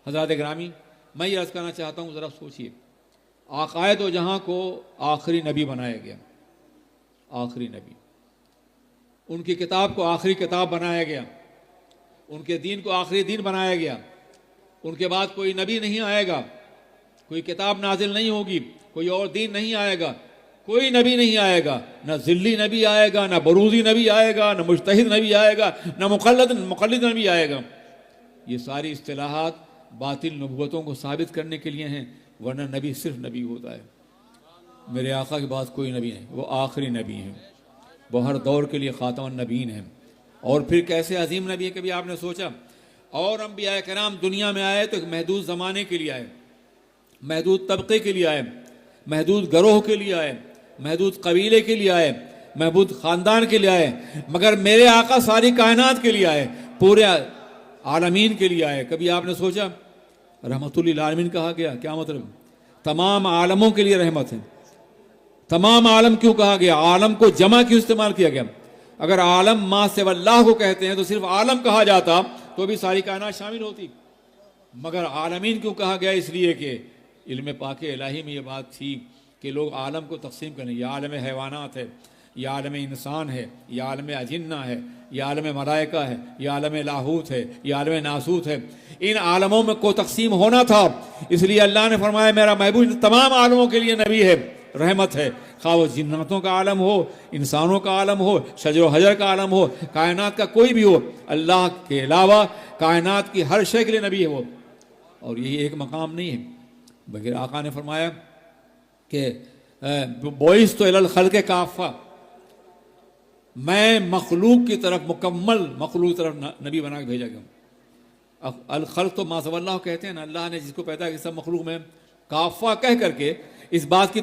حضرات گرامی، میں یہ عرض کرنا چاہتا ہوں، ذرا سوچئے، آقائے دو جہاں کو آخری نبی بنایا گیا، آخری نبی، ان کی کتاب کو آخری کتاب بنایا گیا، ان کے دین کو آخری دین بنایا گیا، ان کے بعد کوئی نبی نہیں آئے گا، کوئی کتاب نازل نہیں ہوگی، کوئی اور دین نہیں آئے گا، کوئی نبی نہیں آئے گا، نہ ذلی نبی آئے گا، نہ بروزی نبی آئے گا، نہ مجتہد نبی آئے گا، نہ مقلد نبی آئے گا۔ یہ ساری اصطلاحات باطل نبوتوں کو ثابت کرنے کے لیے ہیں، ورنہ نبی صرف نبی ہوتا ہے۔ میرے آقا کے بعد کوئی نبی نہیں، وہ آخری نبی ہیں، وہ ہر دور کے لیے خاتم النبیین ہیں۔ اور پھر کیسے عظیم نبی ہے، کبھی آپ نے سوچا؟ اور انبیاء کرام دنیا میں آئے تو ایک محدود زمانے کے لیے آئے، محدود طبقے کے لیے آئے، محدود گروہ کے لیے آئے، محدود قبیلے کے لیے آئے، محدود خاندان کے لیے آئے، مگر میرے آقا ساری کائنات کے لیے آئے، پورے عالمین کے لیے آئے۔ کبھی آپ نے سوچا رحمت للعالمین کہا گیا، کیا مطلب؟ تمام عالموں کے لیے رحمت ہے۔ تمام عالم کیوں کہا گیا؟ عالم کو جمع کیوں استعمال کیا گیا؟ اگر عالم ما سوی اللہ کو کہتے ہیں تو صرف عالم کہا جاتا تو بھی ساری کائنات شامل ہوتی، مگر عالمین کیوں کہا گیا؟ اس لیے کہ علم پاک الہی میں یہ بات تھی کہ لوگ عالم کو تقسیم کریں، یہ عالم حیوانات ہے، یہ عالم انسان ہے، یہ عالم اجنہ ہے، یہ عالم ملائکہ ہے، یہ عالم لاہوت ہے، یہ عالم ناسوت ہے۔ ان عالموں میں کو تقسیم ہونا تھا، اس لیے اللہ نے فرمایا میرا محبوب تمام عالموں کے لیے نبی ہے، رحمت ہے، خواہ وہ جناتوں کا عالم ہو، انسانوں کا عالم ہو، شجر و حجر کا عالم ہو، کائنات کا کوئی بھی ہو، اللہ کے علاوہ کائنات کی ہر شے کے لیے نبی ہے وہ۔ اور یہی ایک مقام نہیں ہے، بلکہ آقا نے فرمایا کہ بعثت الی الخلق کافہ، میں مخلوق کی طرف، مکمل مخلوق کی طرف نبی بنا کے بھیجا گیا۔ الخلق تو ما سوی اللہ کہتے ہیں نا، اللہ نے جس کو پیدا کیا سب مخلوق میں، کافہ کہہ کر کے اس بات کی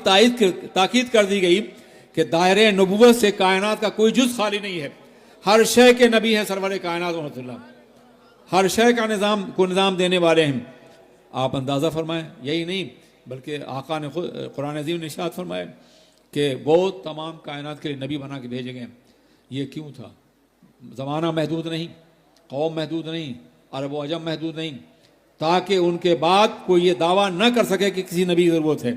تاکید کر دی گئی کہ دائرہ نبوت سے کائنات کا کوئی جز خالی نہیں ہے، ہر شے کے نبی ہیں سرور کائنات رحمۃ اللہ، ہر شے کا نظام دینے والے ہیں۔ آپ اندازہ فرمائیں، یہی نہیں بلکہ آقا نے خود قرآن عظیم نے ارشاد فرمایا کہ وہ تمام کائنات کے لیے نبی بنا کے بھیجے گئے۔ یہ کیوں تھا؟ زمانہ محدود نہیں، قوم محدود نہیں، عرب و عجم محدود نہیں، تاکہ ان کے بعد کوئی یہ دعویٰ نہ کر سکے کہ کسی نبی کی ضرورت ہے۔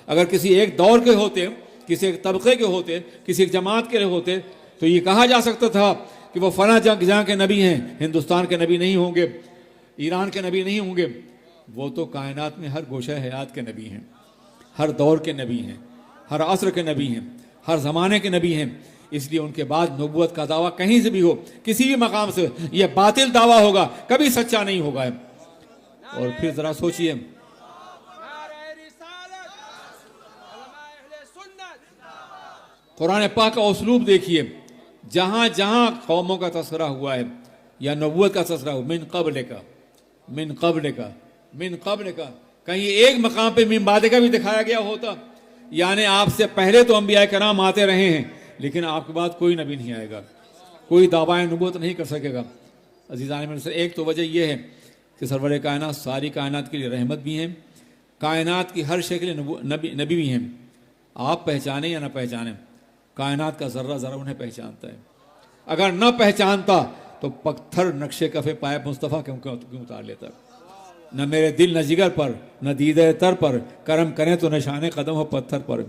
اگر کسی ایک دور کے ہوتے، کسی ایک طبقے کے ہوتے، کسی ایک جماعت کے ہوتے تو یہ کہا جا سکتا تھا کہ وہ فلاں جہاں کے نبی ہیں، ہندوستان کے نبی نہیں ہوں گے، ایران کے نبی نہیں ہوں گے۔ وہ تو کائنات میں ہر گوشہ حیات کے نبی ہیں، ہر دور کے نبی ہیں، ہر عصر کے نبی ہیں، ہر زمانے کے نبی ہیں۔ اس لیے ان کے بعد نبوت کا دعویٰ کہیں سے بھی ہو، کسی بھی مقام سے، یہ باطل دعویٰ ہوگا، کبھی سچا نہیں ہوگا۔ اور پھر ذرا سوچئے، قرآن پاک کا اسلوب دیکھیے، جہاں جہاں قوموں کا تذکرہ ہوا ہے یا نبوت کا تذکرہ ہوا، من قبل کا، من قبل کا، من قبل کا، کہیں ایک مقام پہ من بعد کا بھی دکھایا گیا ہوتا، یعنی آپ سے پہلے تو انبیاء کرام آتے رہے ہیں، لیکن آپ کے بعد کوئی نبی نہیں آئے گا، کوئی دعویٰ نبوت نہیں کر سکے گا۔ عزیزان میں سے ایک تو وجہ یہ ہے کہ سرور کائنات ساری کائنات کے لیے رحمت بھی ہیں، کائنات کی ہر شے کے لیے نبی بھی ہیں۔ آپ پہچانیں یا نہ پہچانیں، کائنات کا ذرہ ذرہ انہیں پہچانتا ہے۔ اگر نہ پہچانتا تو پتھر نقش کف پائے مصطفیٰ کیوں اتار لیتا؟ نہ میرے دل نہ جگر پر، نہ دیدہ تر پر، کرم کریں تو نشان قدم ہو پتھر پر۔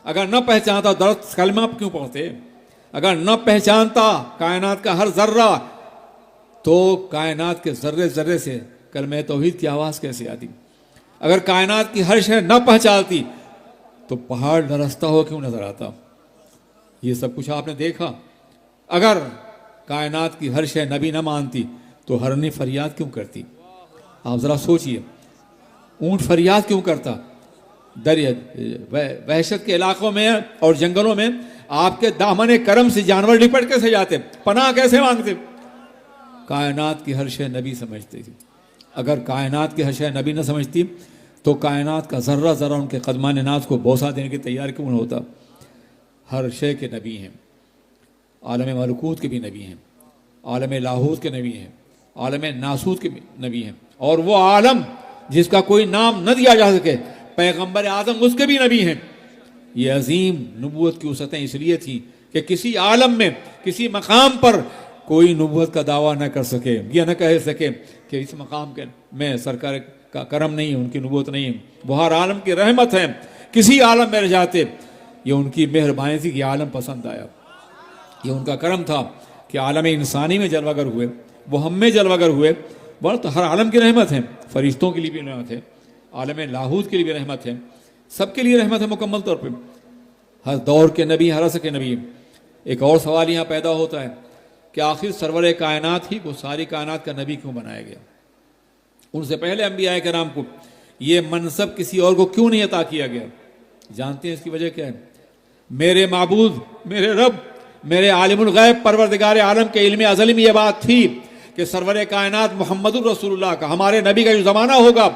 اگر نہ پہچانتا درست کلمہ کیوں پڑھتے؟ اگر نہ پہچانتا کائنات کا ہر ذرہ تو کائنات کے ذرے ذرے سے کلمہ توحید کی آواز کیسے آتی؟ اگر کائنات کی ہر شے نہ پہچانتی تو پہاڑ لرزتا ہو کیوں نظر آتا؟ یہ سب کچھ آپ نے دیکھا۔ اگر کائنات کی ہر شے نبی نہ مانتی تو ہرنی فریاد کیوں کرتی؟ آپ ذرا سوچئے، اونٹ فریاد کیوں کرتا؟ دریا وحشت کے علاقوں میں اور جنگلوں میں آپ کے دامن کرم سے جانور لپٹ کیسے جاتے، پناہ کیسے مانگتے؟ کائنات کی ہر شے نبی سمجھتے تھے۔ اگر کائنات کی ہر شے نبی نہ سمجھتی تو کائنات کا ذرہ ذرہ ان کے قدمان ناز کو بوسہ دینے کی تیار کیوں نہ ہوتا؟ ہر شے کے نبی ہیں، عالم ملکوت کے بھی نبی ہیں، عالم لاہوت کے نبی ہیں، عالم ناسوت کے نبی ہیں، اور وہ عالم جس کا کوئی نام نہ دیا جا سکے، پیغمبر اعظم اس کے بھی نبی ہیں۔ یہ عظیم نبوت کی وسعتیں اس لیے تھیں کہ کسی عالم میں، کسی مقام پر کوئی نبوت کا دعویٰ نہ کر سکے، یہ نہ کہہ سکے کہ اس مقام کے میں سرکار کا کرم نہیں ہے، ان کی نبوت نہیں ہے، وہ ہر عالم کی رحمت ہے، کسی عالم میں رہ جاتے، یہ ان کی مہربانی تھی کہ عالم پسند آیا، یہ ان کا کرم تھا کہ عالم انسانی میں جلوہ گر ہوئے، وہ ہم میں جلوہ گر ہوئے، بہت ہر عالم کی رحمت ہے، فرشتوں کے لیے بھی رحمت ہے، عالم لاہوت کے لیے بھی رحمت ہے، سب کے لیے رحمت ہے مکمل طور پہ، ہر دور کے نبی، ہر عصر کے نبی۔ ایک اور سوال یہاں پیدا ہوتا ہے کہ آخر سرور کائنات ہی کو ساری کائنات کا نبی کیوں بنایا گیا؟ ان سے پہلے انبیاء کرام کو یہ منصب کسی اور کو کیوں نہیں عطا کیا گیا؟ جانتے ہیں اس کی وجہ کیا ہے؟ میرے معبود، میرے رب، میرے عالم الغیب پروردگار عالم کے علم ازلی میں یہ بات تھی کہ سرور کائنات محمد الرسول اللہ کا، ہمارے نبی کا جو زمانہ ہوگا،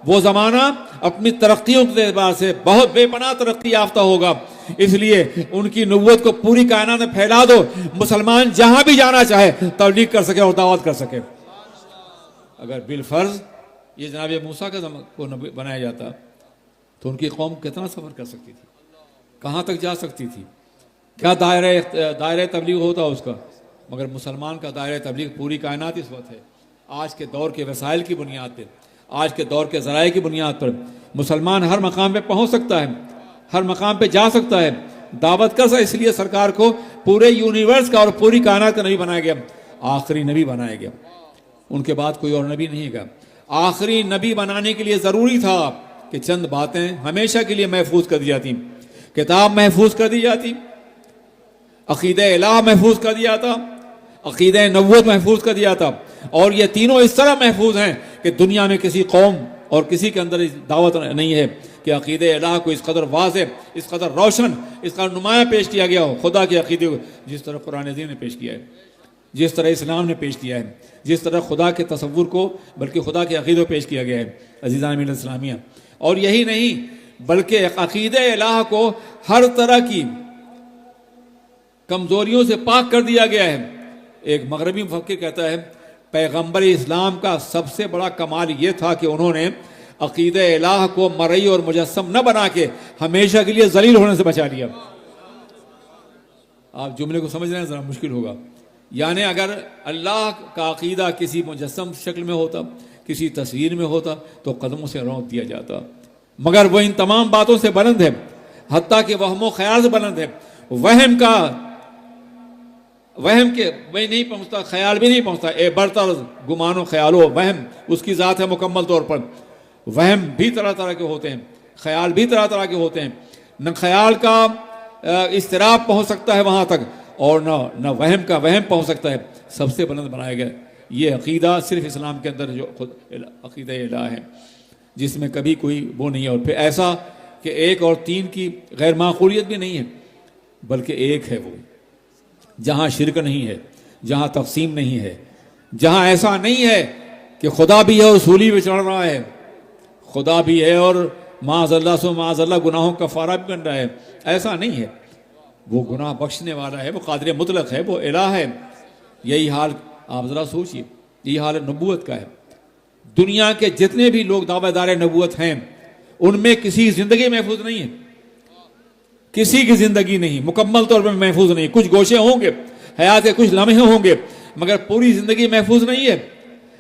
وہ زمانہ اپنی ترقیوں کے اعتبار سے بہت بے پناہ ترقی یافتہ ہوگا، اس لیے ان کی نبوت کو پوری کائنات میں پھیلا دو، مسلمان جہاں بھی جانا چاہے تبلیغ کر سکے اور دعوت کر سکے۔ اگر بالفرض یہ جناب موسیٰ کو نبی بنایا جاتا تو ان کی قوم کتنا سفر کر سکتی تھی، کہاں تک جا سکتی تھی، کیا دائرہ تبلیغ ہوتا اس کا؟ مگر مسلمان کا دائرہ تبلیغ پوری کائنات اس وقت ہے۔ آج کے دور کے وسائل کی بنیاد پہ، آج کے دور کے ذرائع کی بنیاد پر مسلمان ہر مقام پہ پہنچ سکتا ہے، ہر مقام پہ جا سکتا ہے، دعوت کر سکتا ہے۔ اس لیے سرکار کو پورے یونیورس کا اور پوری کائنات کا نبی بنایا گیا، آخری نبی بنایا گیا، ان کے بعد کوئی اور نبی نہیں گا۔ آخری نبی بنانے کے لیے ضروری تھا کہ چند باتیں ہمیشہ کے لیے محفوظ کر دی جاتی، کتاب محفوظ کر دی جاتی، عقیدہ الہ محفوظ کر دیا تھا، عقیدہ نبوت محفوظ کر دیا تھا، اور یہ تینوں اس طرح محفوظ ہیں کہ دنیا میں کسی قوم اور کسی کے اندر دعوت نہیں ہے کہ عقیدہ الہ کو اس قدر واضح، اس قدر روشن، اس قدر نمایاں پیش کیا گیا ہو، خدا کے عقیدے کو جس طرح قرآن عظیم نے پیش کیا ہے، جس طرح اسلام نے پیش کیا ہے، جس طرح خدا کے تصور کو بلکہ خدا کے عقیدے کو پیش کیا گیا ہے عزیزان ملت اسلامیہ۔ اور یہی نہیں بلکہ عقیدہ الہ کو ہر طرح کی کمزوریوں سے پاک کر دیا گیا ہے۔ ایک مغربی مفکر کہتا ہے پیغمبر اسلام کا سب سے بڑا کمال یہ تھا کہ انہوں نے عقیدہ الہ کو مرئی اور مجسم نہ بنا کے ہمیشہ کے لیے ذلیل ہونے سے بچا لیا۔ آپ جملے کو سمجھ رہے ہیں، ذرا مشکل ہوگا۔ یعنی اگر اللہ کا عقیدہ کسی مجسم شکل میں ہوتا، کسی تصویر میں ہوتا تو قدموں سے رونق دیا جاتا، مگر وہ ان تمام باتوں سے بلند ہے، حتیٰ کہ وہم و خیال سے بلند ہے، وہم کے میں نہیں پہنچتا، خیال بھی نہیں پہنچتا، اے برتر گمان و خیال و وہم اس کی ذات ہے مکمل طور پر۔ وہم بھی طرح طرح کے ہوتے ہیں، خیال بھی طرح طرح کے ہوتے ہیں، نہ خیال کا اضطراب پہنچ سکتا ہے وہاں تک، اور نہ وہم کا وہم پہنچ سکتا ہے۔ سب سے بلند بنایا گیا یہ عقیدہ صرف اسلام کے اندر جو خود عقیدہ الہ ہے، جس میں کبھی کوئی وہ نہیں ہے، اور پھر ایسا کہ ایک اور تین کی غیر معقولیت بھی نہیں ہے، بلکہ ایک ہے وہ، جہاں شرک نہیں ہے، جہاں تقسیم نہیں ہے، جہاں ایسا نہیں ہے کہ خدا بھی ہے اور سولی پہ چڑھ رہا ہے، خدا بھی ہے اور معاذ اللہ سو معاذ اللہ گناہوں کا کفارہ بھی بن رہا ہے، ایسا نہیں ہے۔ وہ گناہ بخشنے والا ہے، وہ قادر مطلق ہے، وہ الہ ہے۔ یہی حال آپ ذرا سوچئے، یہی حال نبوت کا ہے۔ دنیا کے جتنے بھی لوگ دعویٰ دار نبوت ہیں ان میں کسی زندگی محفوظ نہیں ہے، کسی کی زندگی نہیں مکمل طور پر محفوظ نہیں، کچھ گوشے ہوں گے، حیات کے کچھ لمحے ہوں گے، مگر پوری زندگی محفوظ نہیں ہے۔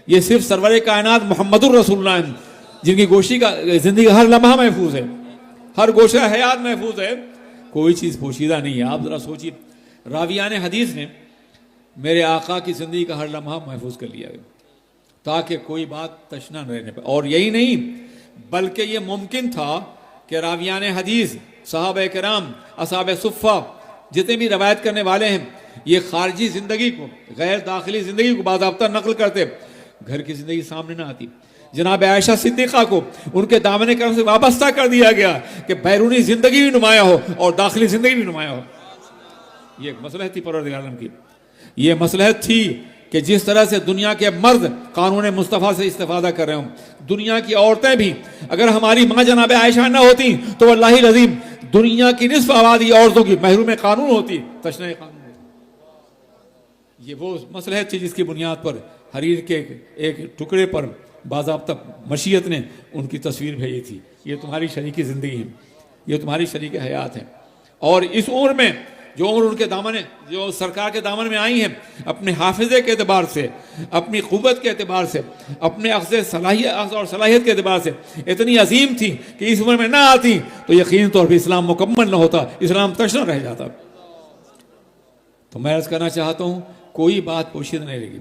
یہ صرف سرور کائنات محمد الرسول اللہ ہیں جن کی گوشی کا زندگی ہر لمحہ محفوظ ہے، ہر گوشہ حیات محفوظ ہے، کوئی چیز پوشیدہ نہیں ہے۔ آپ ذرا سوچیے، راویان حدیث نے میرے آقا کی زندگی کا ہر لمحہ محفوظ کر لیا ہے تاکہ کوئی بات تشنہ نہ رہنے پائے۔ اور یہی نہیں بلکہ یہ ممکن تھا کہ راویان حدیث، صحابہ کرام، اصحاب صفہ، جتنے بھی روایت کرنے والے ہیں، یہ خارجی زندگی کو، غیر داخلی زندگی کو باضابطہ نقل کرتے، گھر کی زندگی سامنے نہ آتی۔ جناب عائشہ صدیقہ کو ان کے دامن کرم سے وابستہ کر دیا گیا کہ بیرونی زندگی بھی نمایاں ہو اور داخلی زندگی بھی نمایاں ہو۔ یہ ایک مصلحت تھی پروردگار عالم کی، یہ مصلحت تھی کہ جس طرح سے دنیا کے مرد قانون مصطفیٰ سے استفادہ کر رہے ہوں، دنیا کی عورتیں بھی، اگر ہماری ماں جناب عائشہ نہ ہوتی تو واللہ العظیم دنیا کی نصف آبادی عورتوں کی محروم قانون ہوتی، تشنہ قانون ہوتی۔ یہ وہ مصلحت تھی جس کی بنیاد پر حریر کے ایک ٹکڑے پر باضابطہ مشیت نے ان کی تصویر بھیجی تھی، یہ تمہاری شریکی زندگی ہے، یہ تمہاری شریک حیات ہے۔ اور اس عمر میں جو عمر ان کے دامن جو سرکار کے دامن میں آئی ہیں، اپنے حافظے کے اعتبار سے، اپنی قوت کے اعتبار سے، اپنے اخذ اور صلاحیت کے اعتبار سے اتنی عظیم تھی کہ اس عمر میں نہ آتی تو یقین طور پہ اسلام مکمل نہ ہوتا، اسلام تشنہ رہ جاتا۔ تو میں عرض کرنا چاہتا ہوں، کوئی بات پوشیدہ نہیں رہے گی۔